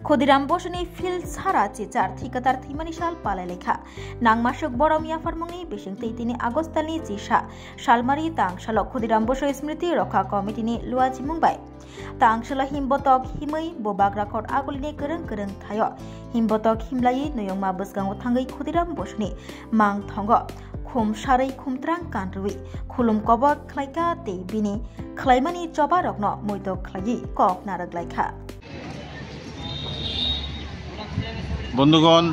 Khudiram বসুনি field সারা চিচার ঠিকাদার থিমানি সাল পালাই লেখা নাংমাসক বড়মিয়া ফার্মংনি বিसिंगतै 3 আগস্टनि चिसा सालमारि तांगसाल ক্ষুদিরাম বসু स्मृति रक्षा कमिटिनि लुआजि मुंबाय तांगसाल हिमबतक हिमै बोबाग्राखर आगुलिनि गोरों गोरों थायो हिमबतक हिमलायै नयंमा बसगांव थांगै ক্ষুদিরাম बसुनि मां थंग खुम सारै खुमत्रां कानरुइ खुलुम कबक खलायका ते बिनि खलायमानि जबा रगनो मैतो खलायि कक नारगलायखा। বন্ধুগণ,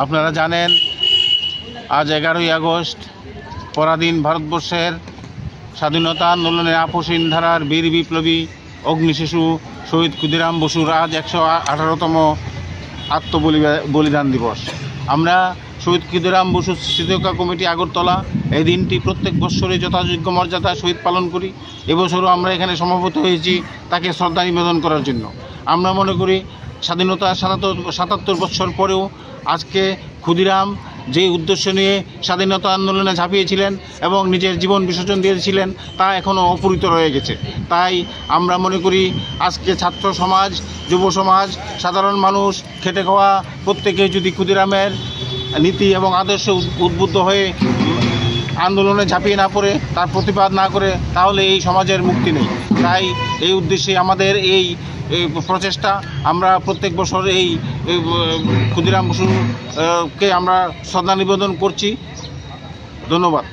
আপনারা জানেন আজ 11ই আগস্ট পরাধীন ভারতবর্ষের স্বাধীনতা আন্দোলনের আপসহীন ধারার বীর বিপ্লবী অগ্নিশিশু শহীদ ক্ষুদিরাম বসুর আজ 118তম আত্মবলিদান দিবস। আমরা শহীদ ক্ষুদিরাম বসু স্মৃতিরক্ষা কমিটি আগরতলা এই দিনটি প্রত্যেক বৎসরে যথাযোগ্য মর্যাদা সহিত পালন করি। এবছরও আমরা এখানে সমবেত হয়েছি তাকে শ্রদ্ধা নিবেদন করার জন্য। আমরা মনে করি স্বাধীনতা 77 বছর পরেও আজকে ক্ষুদিরাম যে উদ্দেশ্য নিয়ে স্বাধীনতা আন্দোলনে ঝাঁপিয়েছিলেন এবং নিজের জীবন বিসর্জন দিয়েছিলেন তা এখনও অপূরিত রয়ে গেছে। তাই আমরা মনে করি আজকে ছাত্র সমাজ, যুব সমাজ, সাধারণ মানুষ, খেটে খাওয়া প্রত্যেকে যদি ক্ষুদিরামের নীতি এবং আদর্শে উদ্বুদ্ধ হয়ে আন্দোলনে ঝাঁপিয়ে না পড়ে, তার প্রতিবাদ না করে, তাহলে এই সমাজের মুক্তি নেই। তাই এই উদ্দেশ্যে আমাদের এই প্রচেষ্টা। আমরা প্রত্যেক বছর এই ক্ষুদিরাম বসুকে আমরা শ্রদ্ধা নিবেদন করছি। ধন্যবাদ।